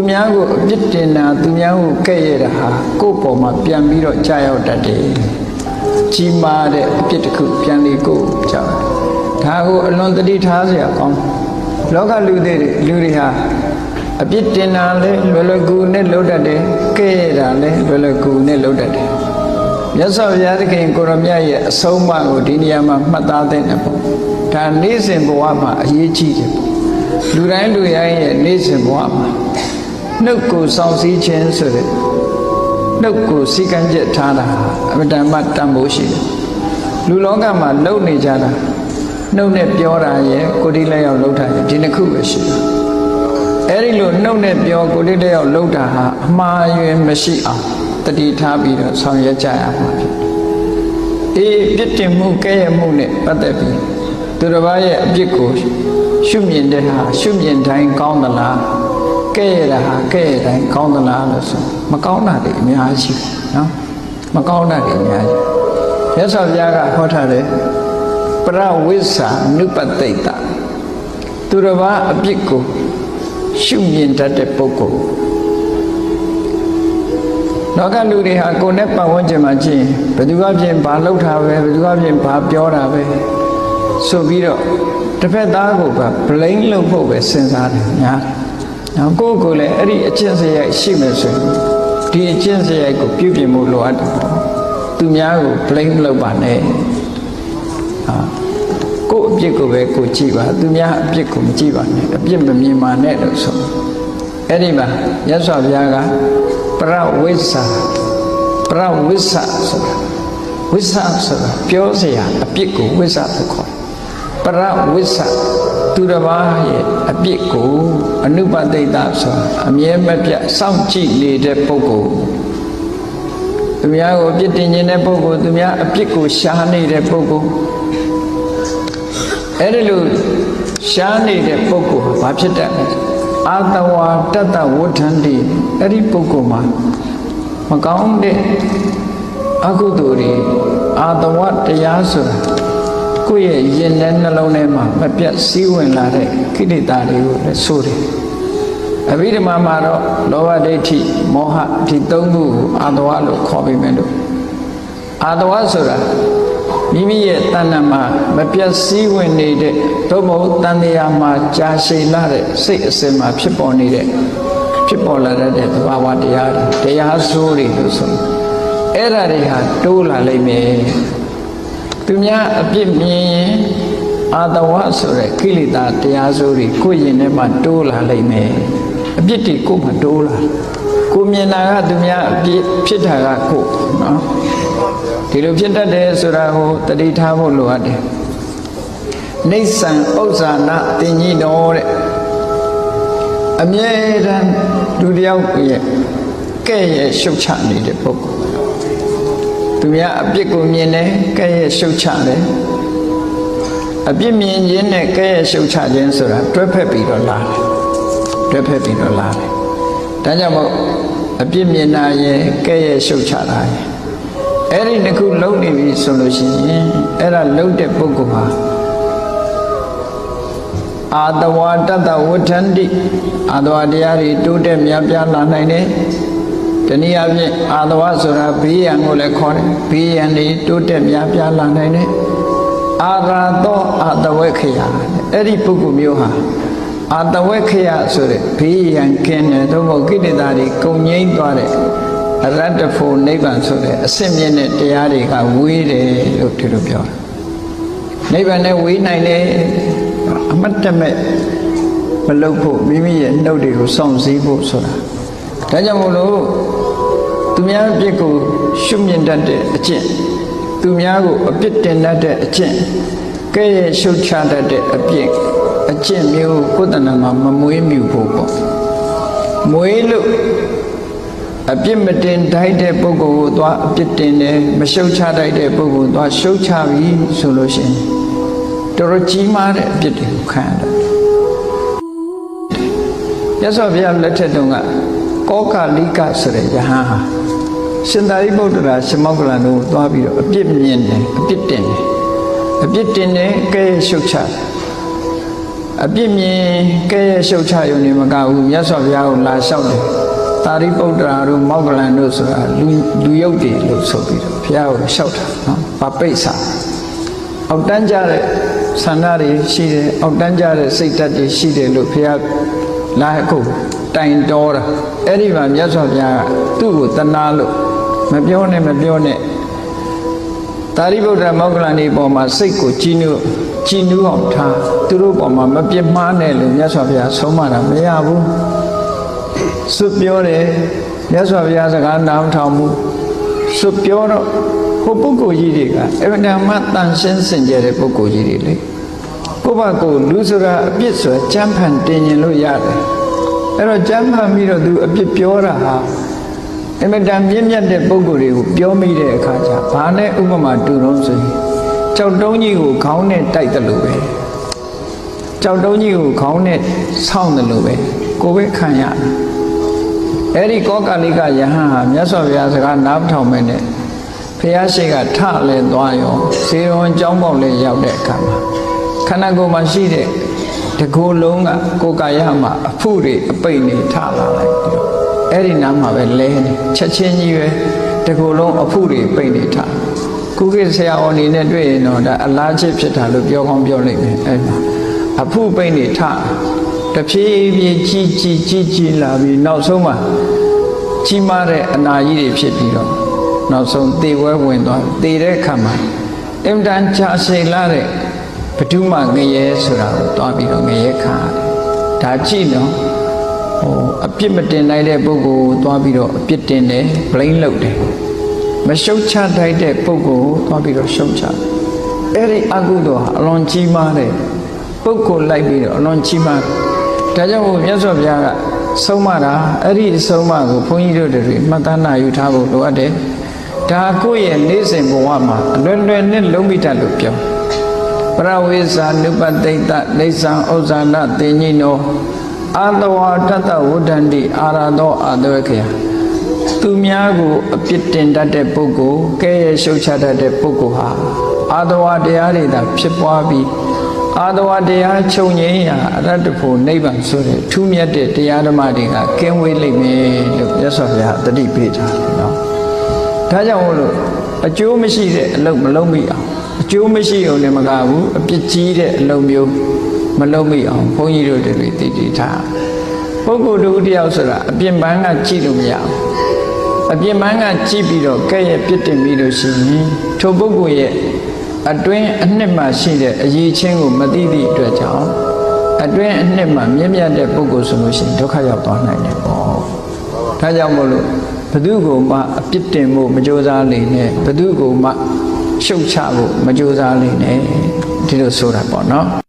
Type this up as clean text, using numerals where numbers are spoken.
များကိုအပြစ်တင်တာသူများကိုကဲ့ရဲ့တာဟာကိုယ့်ပေါ်မှာပြန်ပြီးတော့ကြာရောက်တတ်တယ်ကြီးမားတဲ့အပြစ်တစ်ခုပြန်လေကိုကြောက်ဒါကိုအလွန်တတိထားเสียကောင်းလောကလူတွေဟာအပြစ်တင်တာလဲလွယ်လွယ်ကူနဲ့လုပ်တတ်တယ်ကဲ့ရဲ့တာလဲလွယ်လွယ်ကူနဲ့လုပ်တတ်တယ်မြတ်စွာဘုရားသခင်ကိုရမြတ်ရဲ့အဆုံးအမကိုဒီနေရာမှာမှတ်သားသင့်တယ်ပေါ့ဒါနေ့စဉ်ဘဝမှာအရေးကြီးတယ်ပေါ့လူတိုင်းလူတိုင်းရဲ့နေ့စဉ်ဘဝမှာနှုတ်ကိုစောင့်စည်းခြင်းဆိုတဲ့နှုတ်ကိုစည်းကမ်းချက်ထားတာအမတန်မှတန်ဖိုးရှိတယ်လူလောကမှာလုံနေကြတာနှုတ်နဲ့ပြောတာရဲ့ကိုယ်တည်းလက်ရောက်လှုပ်တာရဲ့ဒီနှစ်ခုပဲရှိတယ်အဲ့ဒီလိုနှုတ်နဲ့ပြောကိုယ်တည်းလက်ရောက်လှုပ်တာဟာအမှားယွင်းမရှိအောင်တတိထားပြီးတော့ဆောင်ရွက်ကြရမှာဖြစ်တယ်ပြစ်တင်မှုကဲ့ရဲ့မှုနဲ့ပတ်သက်ပြီးသူတစ်ပါးရဲ့အပြစ်ကိုရှုမြင်တဲ့ဟာရှုမြင်တိုင်းကောင်းသလားကဲ့ရဲ့တာဟာကဲ့ရဲ့တိုင်းကောင်းသလားလို့ဆိုမကောင်းတာတွေအများကြီးနော်မကောင်းတာတွေအများကြီးမြတ်စွာဘုရားကဟောထားတယ်ပရဝိဇ္ဇာနုပတိတ္တသူတစ်ပါးအပြစ်ကိုရှုမြင်တတ်တဲ့ပုဂ္ဂိုလ်လောကလူတွေဟာကိုယ်နဲ့ပတ်ဝန်းကျင်မှာကြည့်ဘယ်သူကပြင်ဘာလှုပ်တာပဲဘယ်သူကပြင်ဘာပြောတာပဲဆိုပြီးတော့တစ်ဖက်သားကိုက blame လုပ်ဖို့ပဲစဉ်းစားတယ်ညာနော်ကိုယ့်ကိုယ်လည်းအဲ့ဒီအကျင့်စရိုက်ရှိမယ်ဆိုရင်ဒီအကျင့်စရိုက်ကိုပြုပြင်ဖို့လိုအပ်တယ်ပေါ့သူများကို blame လုပ်ပါနဲ့ဟာကိုယ့်အပြစ်ကိုပဲကိုကြည့်ပါသူများအပြစ်ကိုမကြည့်ပါနဲ့အပြစ်မမြင်ပါနဲ့လို့ဆိုအဲ့ဒီမှာမြတ်စွာဘုရားကပရဝိဇ္ဇာဆိုတာဝိဇ္ဇာဆိုတာပြောเสียအပြစ်ကိုဝိဇ္ဇာလို့ခေါ်ပရဝိဇ္ဇာသူတစ်ပါးရဲ့အပြစ်ကိုအနုပတိတ္တဆိုတာအမြဲမပြတ်စောင့်ကြည့်နေတဲ့ပုဂ္ဂိုလ်သူများကိုအပြစ်တင်ခြင်းတဲ့ပုဂ္ဂိုလ်သူများအပြစ်ကိုရှားနေတဲ့ပုဂ္ဂိုလ်အဲ့ဒီလိုရှားနေတဲ့ပုဂ္ဂိုလ်ဘာဖြစ်တတ်လဲအာတဝါတတဝဋ္ဌန္တိအဲ့ဒီပုဂ္ဂိုလ်မှာမကောင်းတဲ့အကုသိုလ်တွေအာတဝတရားဆိုတာကိုယ့်ရဲ့ရင်ထဲနှလုံးထဲမှာမပြတ်စည်းဝင်လာတဲ့ကိလေသာတွေကိုလည်းဆိုတယ်အဘိဓမ္မာမှာတော့လောဘဒိဋ္ဌိမောဟဒီသုံးခုကိုအာတဝလို့ခေါ်ပြီးမယ်လို့အာတဝဆိုတာမိမိရဲ့တဏ္ဍာမှာမပြတ်စည်းဝင်နေတဲ့သို့မဟုတ်တန်တရားမှာကြာရှည်လာတဲ့စိတ်အစဉ်မှာဖြစ်ပေါ်လာတဲ့သဘာဝတရားတွေတရားဆိုးတွေလို့ဆိုအဲ့ဒါတွေဟာတိုးလာလိမ့်မယ်သူများအပြစ်မြင်ရင်အာတဝဆိုတဲ့ကိလေသာတရားဆိုးတွေကိုယ်ရင်ထဲမှာတိုးလာလိမ့်မယ်အပြစ်တွေကိုယ်မှာတိုးလာကိုမြင်တာကသူများအပြစ်ဖြစ်တာကကိုယ်နော်ဒီလိုဖြစ်တတ်တယ်ဆိုတာကိုတတိထားဖို့လိုအပ်တယ်နိစ္စံဥစ္စာနာတင်ကြီးတော်တဲ့အမြဲတမ်းလူတယောက်ရဲ့ကဲ့ရဲ့ရှုတ်ချနေတဲ့ပုဂ္ဂိုလ်သူများအပြစ်ကိုမြင်တယ်ကဲ့ရဲ့ရှုတ်ချတယ်အပြစ်မြင်ခြင်းနဲ့ကဲ့ရဲ့ရှုတ်ချခြင်းဆိုတာတွဲဖက်ပြီးတော့လာတယ်ဒါကြောင့်မို့အပြစ်မြင်တာရဲ့ကဲ့ရဲ့ရှုတ်ချတာရဲ့အဲ့ဒီတစ်ခုလုံးနေပြီဆိုလို့ရှိရင်အဲ့ဒါလုံးတဲ့ပုဂ္ဂိုလ်ဟာအာတဝါတတဝဋ္ဌန္တိအာတဝါတရားတွေတိုးတက်များပြားလာနိုင်တယ်တနည်းအားဖြင့်အာတဝါဆိုတာဘေးရန်ကိုလည်းခေါ်တယ်ဘေးရန်တွေတိုးတက်များပြားလာနိုင်တယ်အာရာသောအာတဝေခယအဲ့ဒီပုဂ္ဂိုလ်မျိုးဟာအာတဝေခယဆိုတဲ့ဘေးရန်ကင်းတယ်သို့မဟုတ်ကိလေသာတွေကုန်ငြိမ်းသွားတဲ့အရတ္တဖို့နိဗ္ဗာန်ဆိုတဲ့အစစ်မြင့်တဲ့တရားတွေကဝေးတယ်လို့ဒီလိုပြောတာနိဗ္ဗာန်နဲ့ဝေးနိုင်တယ်အမတ်တမဲ့မလုပ်ဖို့မိမိရဲ့နှုတ်တွေကိုစောင့်စည်းဖို့ဆိုတာဒါကြောင့်မို့လို့သူများအပြစ်ကိုရှုမြင်တတ်တဲ့အကျင့်သူများကိုအပြစ်တင်တတ်တဲ့အကျင့်ကဲ့ရဲ့ရှုတ်ချတတ်တဲ့အကျင့်မျိုးကိုယ်တဏ္ဍာမှာမမွေးမြူဖို့ပေါ့မွေးလို့အပြစ်မတင်တိုက်တဲ့ပုဂ္ဂိုလ်ကိုသွားအပြစ်တင်တယ်မရှုတ်ချတိုက်တဲ့ပုဂ္ဂိုလ်သွားရှုတ်ချပြီဆိုလို့ရှိရင်တော်တော်ကြီးမားတဲ့အပြစ်တွေကိုခံရတယ်။မြတ်စွာဘုရားလက်ထက်တုန်းကကောကလိကဆိုတဲ့ယဟန်ဟာရှင်သာရိပုတ္တရာရှမောက္ကလန်တို့သွားပြီးတော့အပြစ်မြင်တယ်အပြစ်တင်တယ်ကဲရှုတ်ချတယ် အပြစ်မြင်ကဲရဲ့ရှုတ်ချရုံနဲ့မကဘူးမြတ်စွာဘုရားကိုလာလျှောက်တယ်သာရိပုတ္တရာတို့မောဂလန်တို့ဆိုတာလူယုတ်တွေလို့ဆိုပြီးတော့ဘုရားကိုလျှောက်တာနော်ဗပိစ္ဆာအောက်တန်းကြတဲ့ဆန္ဒတွေရှိတယ်အောက်တန်းကြတဲ့စိတ်ဓာတ်တွေရှိတယ်လို့ဘုရားလာအခုတိုင်တော်တာအဲ့ဒီမှာမြတ်စွာဘုရားကသူ့ကိုတနာလို့မပြောနဲ့သာရိပုတ္တရာမောဂလန်ဒီပေါ်မှာစိတ်ကိုကြည်နူးအောင်ထားသူတို့ပေါ်မှာမပြစ်မှားနဲ့လို့မြတ်စွာဘုရားဆုံးမတာမရဘူးစွပြောတယ်မြတ်စွာဘုရားစကားနားမထောင်ဘူးစွပြောတော့ဟိုပုဂ္ဂိုလ်ကြီးတွေကအဗ္ဗဒမတန်ရှင်းစင်ကြယ်တဲ့ပုဂ္ဂိုလ်ကြီးတွေလေကိုယ့်ဘာကိုလူဆိုတာအပြစ်ဆိုကြမ်းဖန်တင်ရင်လို့ရတယ်အဲ့တော့ကြမ်းဖန်ပြီးတော့သူအပြစ်ပြောတာဟာအမတန်ပြင်းပြတ်တဲ့ပုဂ္ဂိုလ်တွေကိုပြောမိတဲ့အခါကျဘာနဲ့ဥပမာတူတော့ဆိုရင်ကြောက်တုံးကြီးကိုခေါင်းနဲ့တိုက်တယ်လို့ပဲကြောက်တုံးကြီးကိုခေါင်းနဲ့ဆောင်းတယ်လို့ပဲကိုယ်ပဲခံရအဲ့ဒီကောကာလိကယဟန်ဟာမြတ်စွာဘုရားစကားနားမထောင်မဲနဲ့ဘုရားရှိခိုးထလဲသွားရောဇေယွန်ကျောင်းပေါက်လဲရောက်တဲ့အခါမှာခန္ဓာကိုယ်မှာရှိတဲ့တကိုယ်လုံးကကိုယ်ကာယမှာအဖုတွေအပိတ်နေထလာလိုက်ပြီးတော့အဲ့ဒီနားမှာပဲလဲနေချက်ချင်းကြီးပဲတကူလုံးအဖုတွေပိတ်နေထားခုခေတ်ဆရာဝန်အနေနဲ့တွေ့ရင်တော့ဒါအလားချစ်ဖြစ်တာလို့ပြောကောင်းပြောလိုက်မယ်အဲ့မှာအဖုပိတ်နေထားတဖြည်းဖြည်းကြီးလာပြီးနောက်ဆုံးမှာကြီးမားတဲ့အနာကြီးတွေဖြစ်ပြီးတော့နောက်ဆုံးသေဝဲဝင်သွားသေတဲ့အခါမှာအင်တန်ချာရှိလာတဲ့ဘဒုမငရဲဆိုတာကိုတွားပြီးတော့ငရဲခံရတယ်ဒါကြည့်နော်အပြစ်မတင်နိုင်တဲ့ပုဂ္ဂိုလ်ကိုသွားပြီးတော့အပြစ်တင်တယ်ဘလိန်လုပ်တယ်မရှုတ်ချတိုက်တဲ့ပုဂ္ဂိုလ်ကိုသွားပြီးတော့ရှုတ်ချအဲ့ဒီအကုသိုလ်ဟာအလွန်ကြီးမားတဲ့ပုဂ္ဂိုလ်လိုက်ပြီးတော့အလွန်ကြီးမားဒါကြောင့်မြတ်စွာဘုရားကဆုံးမတာအဲ့ဒီဆုံးမကိုဘုန်းကြီးတို့တွေမှတ်သားနာယူထားဖို့လိုအပ်တယ်ဒါကိုယ့်ရဲ့နေ့စဉ်ဘဝမှာအလွယ်လွယ်နဲ့လုံးမိတတ်လို့ပြောပရဝိဇာနုပတိတ္တနေသံဥဇာနတေညိနောအာတဝါတတဝဋ္ဌန္တိအာရသောအာတဝခေယသူများကိုအပြစ်တင်တတ်တဲ့ပုဂ္ဂိုလ်ကဲရဲ့ရှုတ်ချတတ်တဲ့ပုဂ္ဂိုလ်ဟာအာတဝါတရားတွေသာဖြစ်ပွားပြီးအာတဝါတရားချုပ်ငြိမ်းရာအရတ္တဖို့နိဗ္ဗာန်ဆိုတဲ့ထူးမြတ်တဲ့တရားဓမ္မတွေကကင်းဝေးလိမ့်မယ်လို့မြတ်စွာဘုရားတတိပေးထားတယ်နော်ဒါကြောင့်မို့လို့အကျိုးမရှိတဲ့အလုပ်မလုပ်မိအောင်အကျိုးမရှိအောင်လည်းမကဘူးအပြစ်ကြီးတဲ့အလုပ်မျိုးမလုပ်မိအောင်ဘုန်းကြီးတို့တွေတည်တည်ထားပုဂ္ဂိုလ်တို့တယောက်ဆိုတာအပြင်ပန်းကကြည့်လို့မရဘူးအပြင်ပန်းကကြည့်ပြီးတော့ကဲ့ရဲ့ပြစ်တင်ပြီးလို့ရှိရင်ထိုပုဂ္ဂိုလ်ရဲ့အတွင်းအနှစ်မှရှိတဲ့အရေးချင်းကိုမသိသည့်အတွက်ကြောင့်အတွင်းအနှစ်မှမြင့်မြတ်တဲ့ပုဂ္ဂိုလ်ဆိုလို့ရှိရင်ဒုက္ခရောက်သွားနိုင်တယ်ပေါ့ဒါကြောင့်မို့လို့ဘု து ကိုမှအပြစ်တင်ဖို့မကြိုးစားနေနဲ့ဘု து ကိုမှရှုတ်ချဖို့မကြိုးစားနေနဲ့ဒီလိုဆိုတာပေါ့နော်